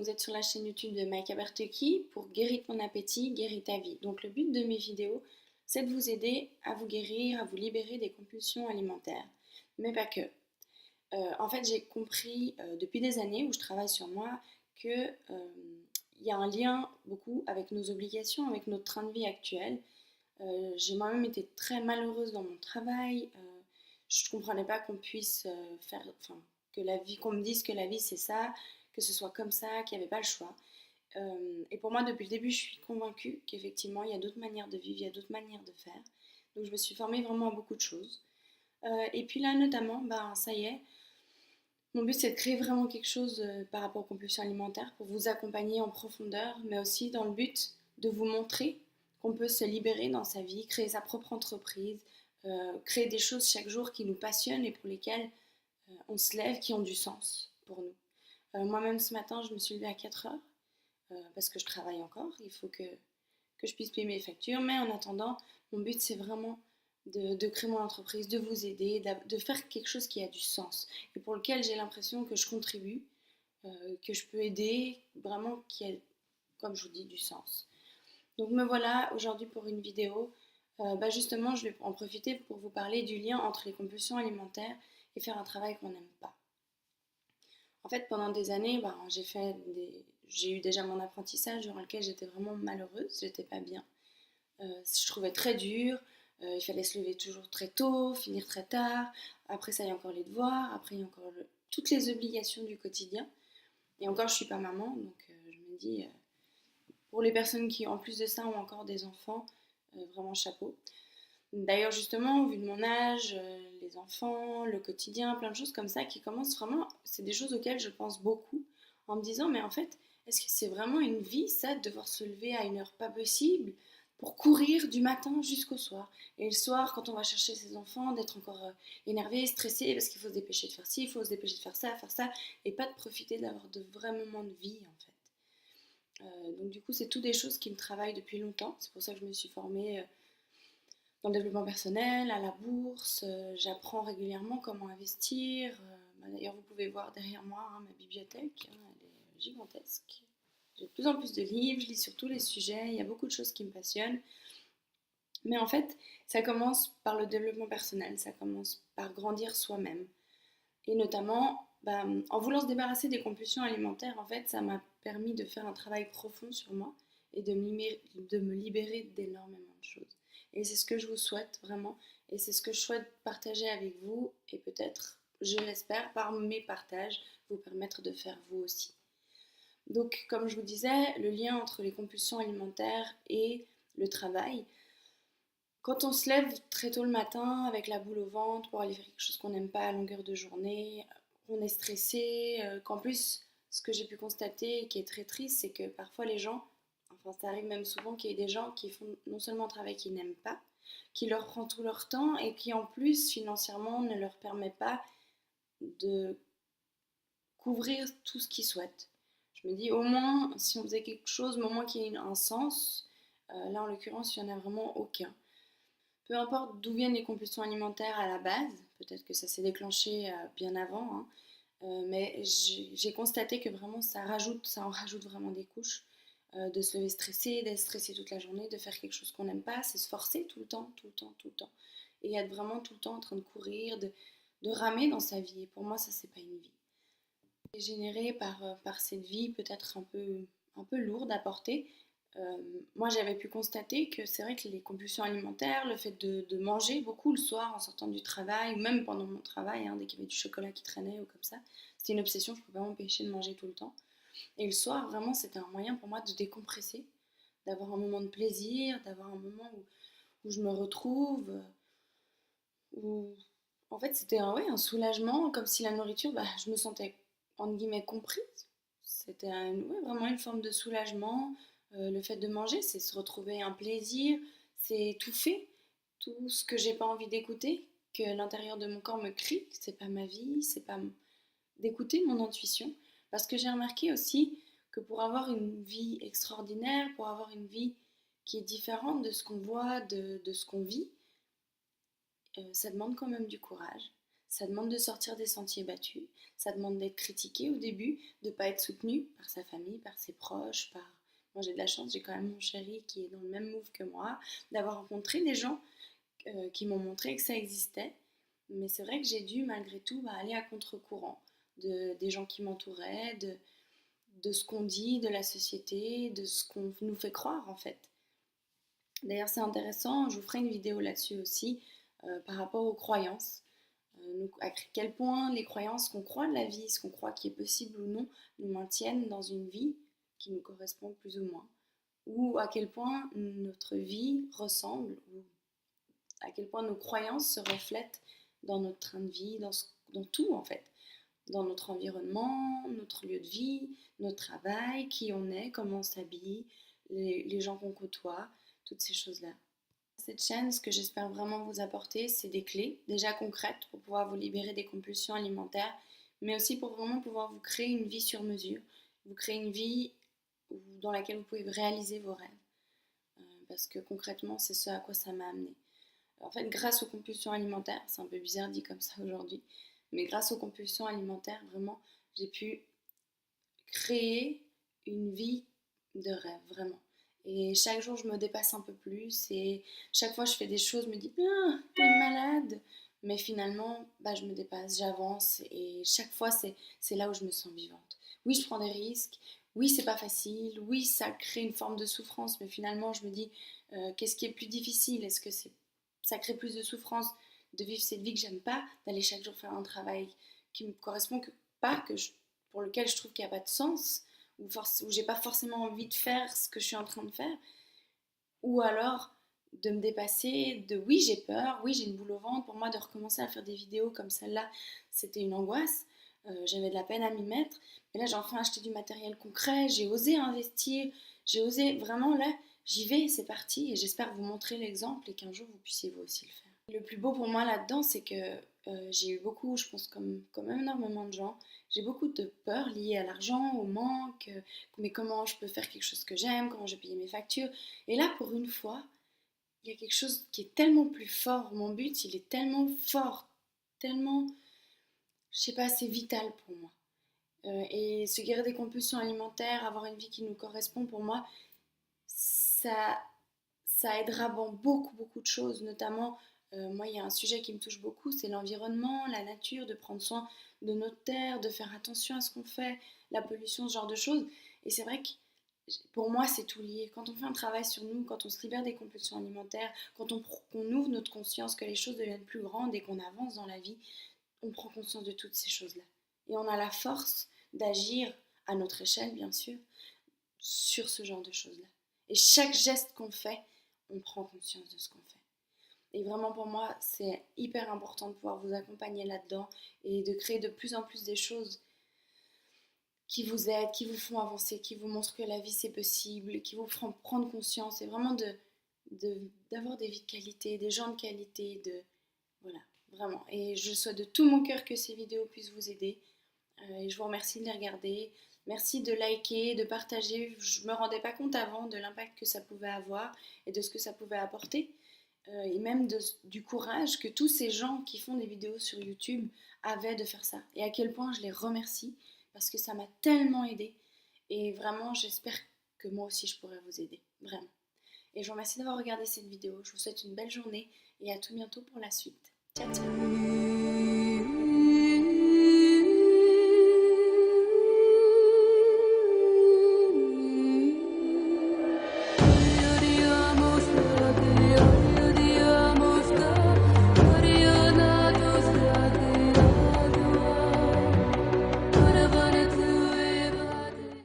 vous êtes sur la chaîne YouTube de Maïka Berteki pour Guéris ton appétit, guéris ta vie. Donc le but de mes vidéos, c'est de vous aider à vous guérir, à vous libérer des compulsions alimentaires. Mais pas que. En fait, j'ai compris depuis des années où je travaille sur moi que il y a un lien beaucoup avec nos obligations, avec notre train de vie actuel. J'ai moi-même été très malheureuse dans mon travail. Je ne comprenais pas qu'on puisse que la vie, qu'on me dise que la vie c'est ça, que ce soit comme ça, qu'il n'y avait pas le choix. Et pour moi, depuis le début, je suis convaincue qu'effectivement, il y a d'autres manières de vivre, il y a d'autres manières de faire. Donc je me suis formée vraiment à beaucoup de choses. Et puis là, notamment, ça y est, mon but c'est de créer vraiment quelque chose par rapport aux compulsions alimentaires pour vous accompagner en profondeur, mais aussi dans le but de vous montrer qu'on peut se libérer dans sa vie, créer sa propre entreprise, créer des choses chaque jour qui nous passionnent et pour lesquelles on se lève, qui ont du sens pour nous. Moi-même ce matin, je me suis levée à 4 heures parce que je travaille encore. Il faut que je puisse payer mes factures, mais en attendant, mon but c'est vraiment de créer mon entreprise, de vous aider, de faire quelque chose qui a du sens et pour lequel j'ai l'impression que je contribue, que je peux aider, vraiment qui a, comme je vous dis, du sens. Donc me voilà aujourd'hui pour une vidéo. Justement, je vais en profiter pour vous parler du lien entre les compulsions alimentaires et faire un travail qu'on n'aime pas. En fait, pendant des années, j'ai eu déjà mon apprentissage durant lequel j'étais vraiment malheureuse, j'étais pas bien. Je trouvais très dur, il fallait se lever toujours très tôt, finir très tard, après ça il y a encore les devoirs, après il y a encore toutes les obligations du quotidien. Et encore je suis pas maman, donc je me dis, pour les personnes qui en plus de ça ont encore des enfants, vraiment chapeau. D'ailleurs justement, vu de mon âge, les enfants, le quotidien, plein de choses comme ça qui commencent vraiment, c'est des choses auxquelles je pense beaucoup en me disant mais en fait, est-ce que c'est vraiment une vie ça, de devoir se lever à une heure pas possible pour courir du matin jusqu'au soir. Et le soir, quand on va chercher ses enfants, d'être encore énervé, stressé parce qu'il faut se dépêcher de faire ci, il faut se dépêcher de faire ça, et pas de profiter d'avoir de vrais moments de vie en fait. Donc du coup, c'est toutes des choses qui me travaillent depuis longtemps. C'est pour ça que je me suis formée dans le développement personnel, à la bourse. J'apprends régulièrement comment investir. D'ailleurs, vous pouvez voir derrière moi ma bibliothèque. Elle est gigantesque. J'ai de plus en plus de livres, je lis sur tous les sujets. Il y a beaucoup de choses qui me passionnent. Mais en fait, ça commence par le développement personnel. Ça commence par grandir soi-même. Et notamment, en voulant se débarrasser des compulsions alimentaires, en fait, ça m'a permis de faire un travail profond sur moi et de me libérer d'énormément de choses. Et c'est ce que je vous souhaite vraiment, et c'est ce que je souhaite partager avec vous, et peut-être, je l'espère, par mes partages, vous permettre de faire vous aussi. Donc, comme je vous disais, le lien entre les compulsions alimentaires et le travail, quand on se lève très tôt le matin avec la boule au ventre pour aller faire quelque chose qu'on n'aime pas à longueur de journée, on est stressé, qu'en plus, ce que j'ai pu constater et qui est très triste, c'est que parfois les gens, enfin ça arrive même souvent qu'il y ait des gens qui font non seulement un travail qu'ils n'aiment pas, qui leur prend tout leur temps et qui en plus financièrement ne leur permet pas de couvrir tout ce qu'ils souhaitent. Je me dis au moins si on faisait quelque chose, mais au moins qu'il y ait un sens, là en l'occurrence il n'y en a vraiment aucun. Peu importe d'où viennent les compulsions alimentaires à la base, peut-être que ça s'est déclenché bien avant, hein, mais j'ai constaté que vraiment ça en rajoute vraiment des couches. De se lever stressé, d'être stressé toute la journée, de faire quelque chose qu'on n'aime pas, c'est se forcer tout le temps, tout le temps, tout le temps. Et être vraiment tout le temps en train de courir, de ramer dans sa vie. Et pour moi, ça, c'est pas une vie. C'est généré par cette vie peut-être un peu lourde à porter. Euh, Moi, j'avais pu constater que c'est vrai que les compulsions alimentaires, le fait de manger beaucoup le soir en sortant du travail, ou même pendant mon travail, hein, dès qu'il y avait du chocolat qui traînait ou comme ça, c'était une obsession, je ne pouvais pas m'empêcher de manger tout le temps. Et le soir, vraiment, c'était un moyen pour moi de décompresser, d'avoir un moment de plaisir, d'avoir un moment où je me retrouve, où en fait c'était un soulagement, comme si la nourriture, je me sentais entre guillemets comprise. C'était vraiment une forme de soulagement. Le fait de manger, c'est se retrouver un plaisir, c'est étouffer tout ce que j'ai pas envie d'écouter, que l'intérieur de mon corps me crie, que c'est pas ma vie, c'est pas d'écouter mon intuition. Parce que j'ai remarqué aussi que pour avoir une vie extraordinaire, pour avoir une vie qui est différente de ce qu'on voit, de ce qu'on vit, ça demande quand même du courage. Ça demande de sortir des sentiers battus, ça demande d'être critiqué au début, de ne pas être soutenu par sa famille, par ses proches, par... Moi j'ai de la chance, j'ai quand même mon chéri qui est dans le même move que moi, d'avoir rencontré des gens qui m'ont montré que ça existait. Mais c'est vrai que j'ai dû malgré tout aller à contre-courant des gens qui m'entouraient, de ce qu'on dit, de la société, de ce qu'on nous fait croire en fait. D'ailleurs c'est intéressant, je vous ferai une vidéo là-dessus aussi par rapport aux croyances. À quel point les croyances qu'on croit de la vie, ce qu'on croit qui est possible ou non, nous maintiennent dans une vie qui nous correspond plus ou moins. Ou à quel point notre vie ressemble, ou à quel point nos croyances se reflètent dans notre train de vie, dans tout en fait. Dans notre environnement, notre lieu de vie, notre travail, qui on est, comment on s'habille, les gens qu'on côtoie, toutes ces choses-là. Cette chaîne, ce que j'espère vraiment vous apporter, c'est des clés déjà concrètes pour pouvoir vous libérer des compulsions alimentaires, mais aussi pour vraiment pouvoir vous créer une vie sur mesure, vous créer une vie dans laquelle vous pouvez réaliser vos rêves. Parce que concrètement, c'est ce à quoi ça m'a amené. En fait, grâce aux compulsions alimentaires, c'est un peu bizarre dit comme ça aujourd'hui, mais grâce aux compulsions alimentaires, vraiment, j'ai pu créer une vie de rêve, vraiment. Et chaque jour, je me dépasse un peu plus. Et chaque fois, je fais des choses, je me dis, ah, t'es malade. Mais finalement, je me dépasse, j'avance. Et chaque fois, c'est là où je me sens vivante. Oui, je prends des risques. Oui, c'est pas facile. Oui, ça crée une forme de souffrance. Mais finalement, je me dis, qu'est-ce qui est plus difficile? Est-ce que ça crée plus de souffrance de vivre cette vie que j'aime pas, d'aller chaque jour faire un travail qui me correspond pas, pour lequel je trouve qu'il n'y a pas de sens, où j'ai pas forcément envie de faire ce que je suis en train de faire, ou alors de me dépasser, oui j'ai peur, oui j'ai une boule au ventre, pour moi de recommencer à faire des vidéos comme celle-là, c'était une angoisse, j'avais de la peine à m'y mettre, mais là j'ai enfin acheté du matériel concret, j'ai osé investir, j'ai osé, vraiment là, j'y vais, c'est parti, et j'espère vous montrer l'exemple et qu'un jour vous puissiez vous aussi le faire. Le plus beau pour moi là-dedans, c'est que j'ai eu beaucoup, je pense comme énormément de gens, j'ai beaucoup de peur liée à l'argent, au manque, mais comment je peux faire quelque chose que j'aime, comment je vais payer mes factures. Et là, pour une fois, il y a quelque chose qui est tellement plus fort. Mon but, il est tellement fort, tellement, je sais pas, c'est vital pour moi. Et se guérir des compulsions alimentaires, avoir une vie qui nous correspond, pour moi, ça, ça aidera dans beaucoup de choses, notamment, moi il y a un sujet qui me touche beaucoup, c'est l'environnement, la nature, de prendre soin de notre terre, de faire attention à ce qu'on fait, la pollution, ce genre de choses. Et c'est vrai que pour moi c'est tout lié. Quand on fait un travail sur nous, quand on se libère des compulsions alimentaires, quand qu'on ouvre notre conscience, que les choses deviennent plus grandes et qu'on avance dans la vie, on prend conscience de toutes ces choses-là. Et on a la force d'agir à notre échelle, bien sûr, sur ce genre de choses-là. Et chaque geste qu'on fait, on prend conscience de ce qu'on fait. Et vraiment pour moi, c'est hyper important de pouvoir vous accompagner là-dedans et de créer de plus en plus des choses qui vous aident, qui vous font avancer, qui vous montrent que la vie c'est possible, qui vous font prendre conscience et vraiment d'avoir des vies de qualité, des gens de qualité, voilà, vraiment. Et je souhaite de tout mon cœur que ces vidéos puissent vous aider. Et je vous remercie de les regarder. Merci de liker, de partager. Je ne me rendais pas compte avant de l'impact que ça pouvait avoir et de ce que ça pouvait apporter. Et même du courage que tous ces gens qui font des vidéos sur YouTube avaient de faire ça. Et à quel point je les remercie parce que ça m'a tellement aidé. Et vraiment, j'espère que moi aussi je pourrais vous aider. Vraiment. Et je vous remercie d'avoir regardé cette vidéo. Je vous souhaite une belle journée et à tout bientôt pour la suite. Ciao, ciao!